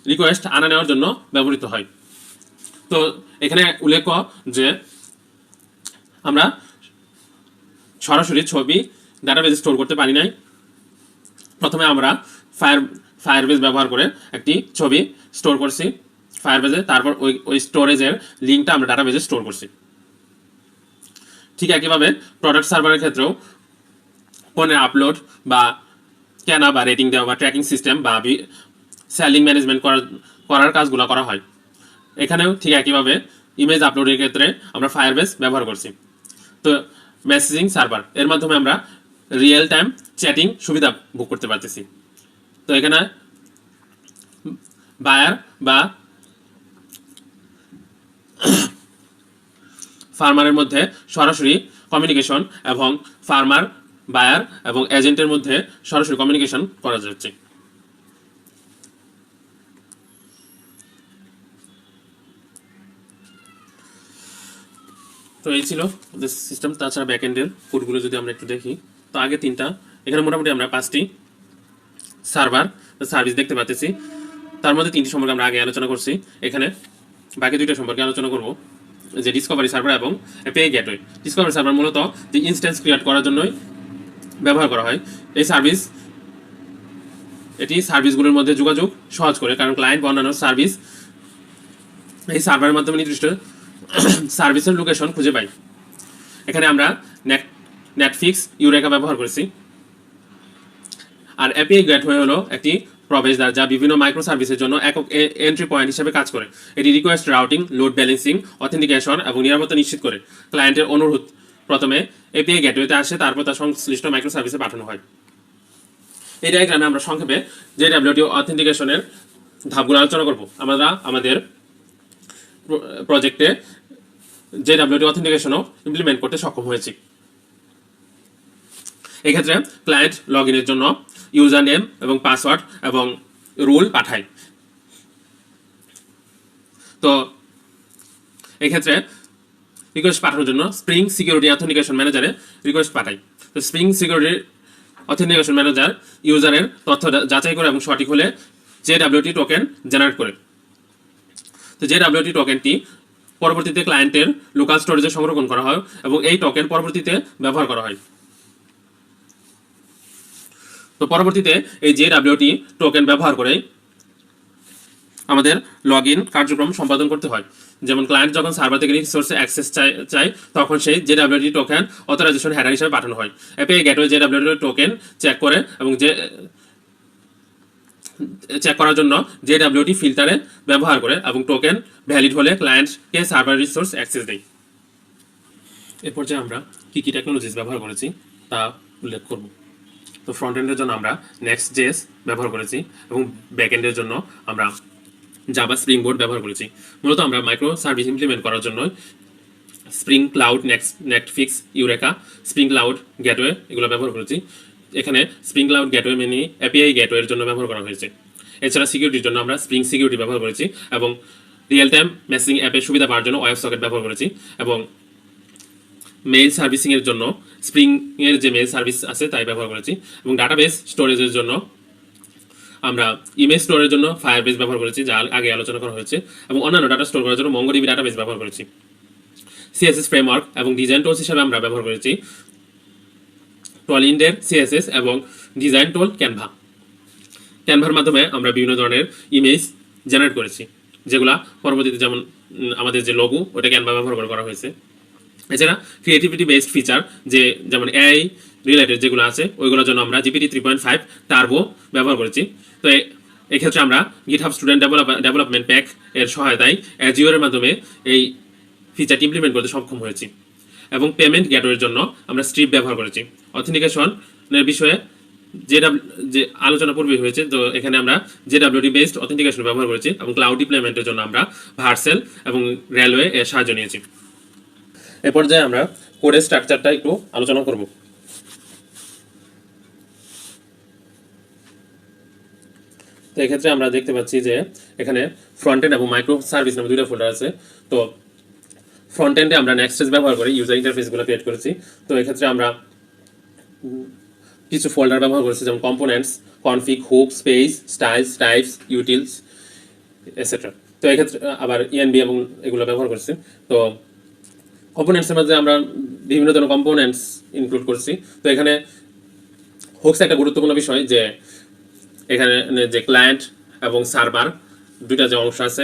রিকোয়েস্ট আনা নেওয়ার জন্য ব্যবহৃত হয়। তো এখানে উল্লেখ যে আমরা সরাসরি ছবি ডাটাবেজে স্টোর করতে পারি নাই। প্রথমে আমরা ফায়ারবেজ ব্যবহার করে একটি ছবি স্টোর করছি ফায়ারবেজে, তারপর ওই স্টোরেজের লিঙ্কটা আমরা ডাটাবেজে স্টোর করছি। ঠিক একইভাবে প্রোডাক্ট সার্ভারের ক্ষেত্রেও পণ্যের আপলোড বা কেনা বা রেটিং দেওয়া বা ট্র্যাকিং সিস্টেম বা সেলিং ম্যানেজমেন্ট করার কাজগুলো করা হয়। এখানেও ঠিক একইভাবে ইমেজ আপলোডের ক্ষেত্রে আমরা ফায়ারবেজ ব্যবহার করছি। তো মেসেজিং সার্ভার এর মাধ্যমে আমরা রিয়েল টাইম চ্যাটিং সুবিধা ভোগ করতে পারতেছি। তো এখানে বায়ার বা ফার্মারের মধ্যে সরাসরি কমিউনিকেশন এবং ফার্মার, বায়ার এবং এজেন্টের মধ্যে সরাসরি কমিউনিকেশন করা যাচ্ছে। তো এই ছিল সিস্টেম। তাছাড়া ব্যাকএন্ডের কোডগুলো যদি আমরা একটু দেখি, তো আগে তিনটা, এখানে মোটামুটি আমরা 5টি সার্ভার সার্ভিস দেখতে পাচ্ছি। তার মধ্যে 3টি সম্পর্কে আমরা আগে আলোচনা করছি। এখানে বাকি 2টা সম্পর্কে আলোচনা করব, যে ডিসকভারি সার্ভার এবং API গেটওয়ে। ডিসকভারি সার্ভার মূলত যে ইনস্ট্যান্স ক্রিয়েট করার জন্যই ব্যবহার করা হয়। এটি সার্ভিসগুলোর মধ্যে যোগাযোগ সহজ করে, কারণ ক্লায়েন্ট বা অন্যান্য সার্ভিস এই সার্ভারের মাধ্যমে নির্দিষ্ট সার্ভিসের লোকেশন খুঁজে পাই। এখানে আমরা নেটফ্লিক্স, ইউরেকা ব্যবহার করেছি। আর API গেটওয়ে হলো একটি প্রবেশদ্বার, যা বিভিন্ন মাইক্রো সার্ভিসের জন্য একক এন্ট্রি পয়েন্ট হিসেবে কাজ করে। এটি request routing, load balancing, authentication এবং নিরাপত্তা নিশ্চিত করে। ক্লায়েন্টের অনুরোধ প্রথমে API গেটওয়েতে আসে, তারপর তার সংশ্লিষ্ট মাইক্রো সার্ভিসে পাঠানো হয়। এই ডায়াগ্রামে আমরা সংক্ষেপে JWT অথেন্টিকেশনের ধাপগুলো আলোচনা করব। আমরা আমাদের প্রজেক্টে JWT অথেন্টিকেশনও ইমপ্লিমেন্ট করতে সক্ষম হয়েছি। এক্ষেত্রে ক্লায়েন্ট লগ ইনের জন্য ইউজার নেম এবং পাসওয়ার্ড এবং রুল পাঠায়। তো এক্ষেত্রে রিকোয়েস্ট পাঠানোর জন্য স্প্রিং সিকিউরিটি অথেন্টিকেশন ম্যানেজারে রিকোয়েস্ট পাঠাই। তো স্প্রিং সিকিউরিটি অথেন্টিকেশন ম্যানেজার ইউজারের তথ্য যাচাই করে এবং সঠিক হলে JWT টোকেন জেনারেট করে। তো JWT টোকেনটি পরবর্তীতে ক্লায়েন্টের লোকাল স্টোরেজে সংরক্ষণ করা হয় এবং এই টোকেন পরবর্তীতে ব্যবহার করা হয়। তো পরবর্তীতে এই JWT টোকেন ব্যবহার করে আমাদের লগ ইন কার্যক্রম সম্পাদন করতে হয়। যেমন ক্লায়েন্ট যখন সার্ভার থেকে রিসোর্সে অ্যাক্সেস চায় তখন সেই JWT টোকেন অথরাইজেশন হেডার হিসেবে পাঠানো হয়। API gateway JWT token check করে এবং চেক করার জন্য JWT ফিল্টারে ব্যবহার করে এবং টোকেন ভ্যালিড হলে ক্লায়েন্টকে সার্ভার রিসোর্স অ্যাক্সেস দেয়। এ পর্যায়ে আমরা কি কি টেকনোলজিস ব্যবহার করেছি তা উল্লেখ করব। তো ফ্রন্ট এন্ডের জন্য আমরা নেক্সট.js ব্যবহার করেছি এবং ব্যাক এন্ডের জন্য আমরা জাভা স্প্রিং বোর্ড ব্যবহার করেছি। মূলত আমরা মাইক্রো সার্ভিস ইমপ্লিমেন্ট করার জন্য spring cloud, Netflix, Eureka, spring cloud gateway এগুলো ব্যবহার করেছি। এখানে spring cloud gateway many API গেটওয়ের জন্য ব্যবহার করা হয়েছে। এছাড়া সিকিউরিটির জন্য আমরা স্প্রিং সিকিউরিটি ব্যবহার করেছি এবং রিয়েল টাইম মেসেজিং অ্যাপের সুবিধা পাওয়ার জন্য ওয়েব সকেট ব্যবহার করেছি এবং মেইল সার্ভিসিং এর জন্য স্প্রিং এর যে মেইল সার্ভিস আছে তাই ব্যবহার করেছি এবং ডাটাবেস স্টোরেজের জন্য আমরা ইমেজ স্টোরের জন্য ফায়ারবেস ব্যবহার করেছি, যা আগে আলোচনা করা হয়েছে, এবং অন্যান্য ডাটা স্টোর করার জন্য মঙ্গোডিবি ডাটাবেস ব্যবহার করেছি। সিএসএস ফ্রেমওয়ার্ক এবং ডিজাইন টুলস হিসেবে আমরা ব্যবহার করেছি টলিন্ডের সিএসএস এবং ডিজাইন টুল ক্যানভা। ক্যানভার মাধ্যমে আমরা বিভিন্ন ধরনের ইমেজ জেনারেট করেছি, যেগুলা পরবর্তীতে যেমন আমাদের যে লোগো ওটা ক্যানভা ব্যবহার করে করা হয়েছে। এছাড়া ক্রিয়েটিভিটি বেসড ফিচার যেমন এআই রিলেটেড যেগুলো আছে ওইগুলোর জন্য আমরা জিপিটি 3.5 টার্বো ব্যবহার করেছি। তো এক্ষেত্রে আমরা গিটহাব স্টুডেন্ট ডেভেলপমেন্ট প্যাক এর সহায়তায় অ্যাজিওরের মাধ্যমে এই ফিচারটি ইমপ্লিমেন্ট করতে সক্ষম হয়েছি এবং পেমেন্ট গেটওয়ের জন্য আমরা স্ট্রিপ ব্যবহার করেছি। অথেন্টিকেশনের বিষয়ে যে আলোচনা পূর্বে হয়েছে, তো এখানে আমরা JWT বেসড অথেন্টিকেশন ব্যবহার করেছি এবং ক্লাউড ডিপ্লয়মেন্টের জন্য আমরা ভার্সেল এবং রেলওয়ে এর সাহায্য নিয়েছি। এ পর্যায়ে আমরা কোডের স্ট্রাকচারটা একটু আলোচনা করব। তো এক্ষেত্রে আমরা দেখতে পাচ্ছি যে এখানে ফ্রন্ট এন্ড এবং মাইক্রো সার্ভিস নামে দুইটা ফোল্ডার আছে। তো ফ্রন্ট এন্ডে আমরা নেক্সট.js ব্যবহার করে ইউজার ইন্টারফেসগুলো ক্রিয়েট করেছি। তো এক্ষেত্রে আমরা কিছু ফোল্ডার ব্যবহার করেছি, যেমন components, config, hook, space, styles, types, utils, etcetera. তো এক্ষেত্রে আবার ইএনবি এবং এগুলো ব্যবহার করছি। তো কম্পোনেন্টসের মধ্যে আমরা বিভিন্ন ধরনের কম্পোনেন্টস ইনক্লুড করছি। তো এখানে হুকস একটা গুরুত্বপূর্ণ বিষয়, যে এখানে যে ক্লায়েন্ট এবং সার্ভার দুইটা যে অংশ আছে,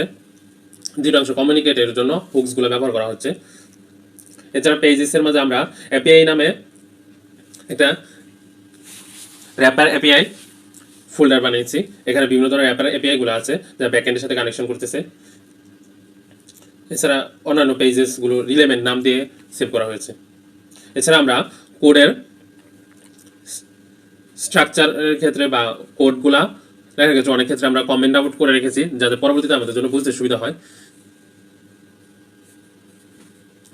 দুইটা অংশ কমিউনিকেটের জন্য হুকসগুলো ব্যবহার করা হচ্ছে। এছাড়া পেজেসের মাঝে আমরা এপিআই নামে একটা র্যাপার এপিআই ফোল্ডার বানিয়েছি। এখানে বিভিন্ন ধরনের র্যাপার এপিআই গুলো আছে যা ব্যাকএন্ডের সাথে কানেকশন করতেছে। এছাড়া অন্যান্য পেজেসগুলো রিলেভেন্ট নাম দিয়ে সেভ করা হয়েছে। এছাড়া আমরা কোডের স্ট্রাকচারের ক্ষেত্রে বা কোডগুলা লেখার ক্ষেত্রে অনেক ক্ষেত্রে আমরা কমেন্ট আউট করে রেখেছি, যাতে পরবর্তীতে আমাদের জন্য বুঝতে সুবিধা হয়।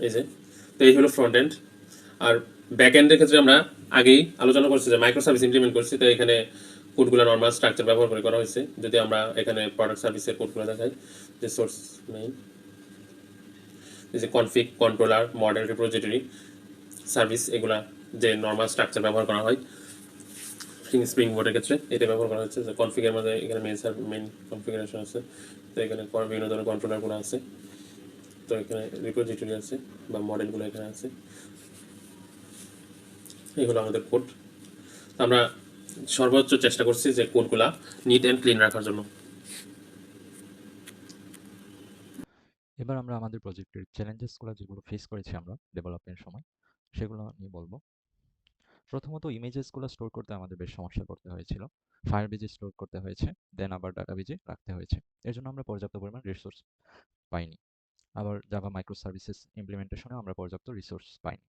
এই যে, তো এই হলো ফ্রন্ট এন্ড। আর ব্যাক এন্ডের ক্ষেত্রে আমরা আগেই আলোচনা করছি যে মাইক্রো সার্ভিস ইমপ্লিমেন্ট করছি। তো এখানে কোডগুলো নর্মাল স্ট্রাকচার ব্যবহার করে করা হয়েছে। যদি আমরা এখানে প্রোডাক্ট সার্ভিসের কোডগুলো দেখাই, যে সোর্স নেই, এই যে config, controller, model, repository, service, এগুলা যে নর্মাল স্ট্রাকচার ব্যবহার করা হয় স্প্রিং বোর্ডের ক্ষেত্রে এটা ব্যবহার করা হচ্ছে। যে কনফিগের মধ্যে এখানে মেইন কনফিগারেশন আছে। তো এখানে বিভিন্ন ধরনের কন্ট্রোলারগুলো আছে। তো এখানে রিপোজিটরি আছে বা মডেলগুলো এখানে আছে। এগুলো আমাদের কোড। আমরা সর্বোচ্চ চেষ্টা করছি যে কোডগুলা নিট অ্যান্ড ক্লিন রাখার জন্য। এবার আমরা আমাদের প্রজেক্টের চ্যালেঞ্জেসগুলো যেগুলো ফেস করেছি আমরা ডেভেলপমেন্টের সময় সেগুলো নিয়ে বলবো। প্রথমত ইমেজেসগুলো স্টোর করতে আমাদের বেশ সমস্যা করতে হয়েছিল। ফায়ারবেজে স্টোর করতে হয়েছে, দেন আবার ডাটাবেজে রাখতে হয়েছে। এর জন্য আমরা পর্যাপ্ত পরিমাণ রিসোর্স পাইনি। আবার জাভা মাইক্রো সার্ভিসেস ইমপ্লিমেন্টেশনে আমরা পর্যাপ্ত রিসোর্স পাইনি।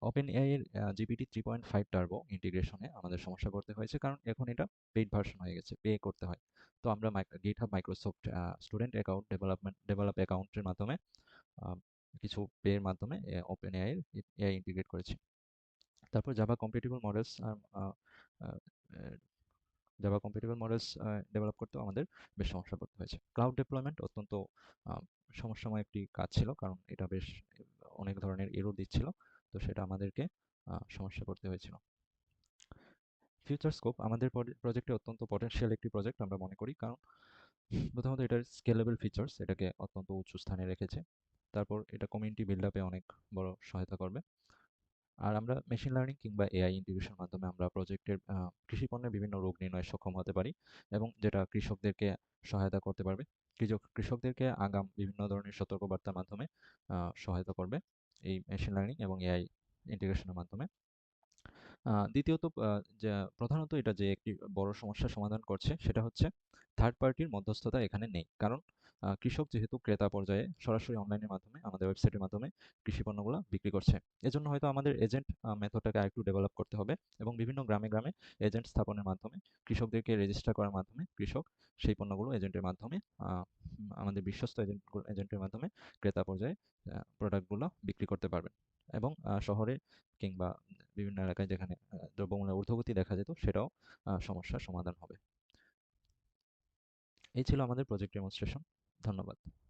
ওপেন এআই এর জিপিটি 3.5 টার্বো ইন্টিগ্রেশনে আমাদের সমস্যা করতে হয়েছে, কারণ এখন এটা পেইড ভার্সন হয়ে গেছে, পে করতে হয়। তো আমরা GitHub Microsoft student account develop অ্যাকাউন্টের মাধ্যমে কিছু পের মাধ্যমে ওপেন এআই এআই ইন্টিগ্রেট করেছি। তারপর জাভা কম্পিটিবল মডেলস ডেভেলপ করতেও আমাদের বেশ সমস্যা করতে হয়েছে। ক্লাউড ডেপ্লয়মেন্ট অত্যন্ত সমস্যাময় একটি কাজ ছিল, কারণ এটা বেশ অনেক ধরনের এরর দিচ্ছিল। তো সেটা আমাদেরকে সমস্যা করতে হয়েছিল। ফিউচার স্কোপ আমাদের প্রজেক্টে অত্যন্ত পটেনশিয়াল একটি প্রজেক্ট আমরা মনে করি, কারণ প্রথমত এটার স্কেলেবল ফিচার্স এটাকে অত্যন্ত উঁচু স্থানে রেখেছে। তারপর এটা কমিউনিটি বিল্ড আপে অনেক বড় সহায়তা করবে। আর আমরা মেশিন লার্নিং কিংবা এআই ইন্টিগ্রেশনের মাধ্যমে আমরা প্রজেক্টের কৃষি পণ্যের বিভিন্ন রোগ নির্ণয়ে সক্ষম হতে পারি এবং যেটা কৃষকদেরকে সহায়তা করতে পারবে। কৃষকদেরকে আগাম বিভিন্ন ধরনের সতর্কবার্তার মাধ্যমে সহায়তা করবে এই মেশিন লার্নিং এবং এআই ইন্টিগ্রেশনের মাধ্যমে। দ্বিতীয়ত যে প্রধানত এটা যে একটি বড় সমস্যার সমাধান করছে সেটা হচ্ছে থার্ড পার্টির মধ্যস্থতা এখানে নেই। কারণ কৃষক যেহেতু ক্রেতা পর্যায়ে সরাসরি অনলাইনের মাধ্যমে আমাদের ওয়েবসাইটের মাধ্যমে কৃষি পণ্যগুলো বিক্রি করছে। এজন্য হয়তো আমাদের এজেন্ট মেথডটাকে আরেকটু ডেভেলপ করতে হবে এবং বিভিন্ন গ্রামে, গ্রামে এজেন্ট স্থাপনের মাধ্যমে কৃষকদেরকে রেজিস্টার করার মাধ্যমে কৃষক সেই পণ্যগুলো এজেন্টের মাধ্যমে আমাদের বিশ্বস্ত এজেন্টের মাধ্যমে ক্রেতা পর্যায়ে প্রোডাক্টগুলো বিক্রি করতে পারবেন এবং শহরে কিংবা বিভিন্ন এলাকায় যেখানে দ্রব্যমূল্যের ঊর্ধ্বগতি দেখা যেত সেটাও সমস্যার সমাধান হবে। এই ছিল আমাদের প্রজেক্ট ডেমনস্ট্রেশন। ধন্যবাদ।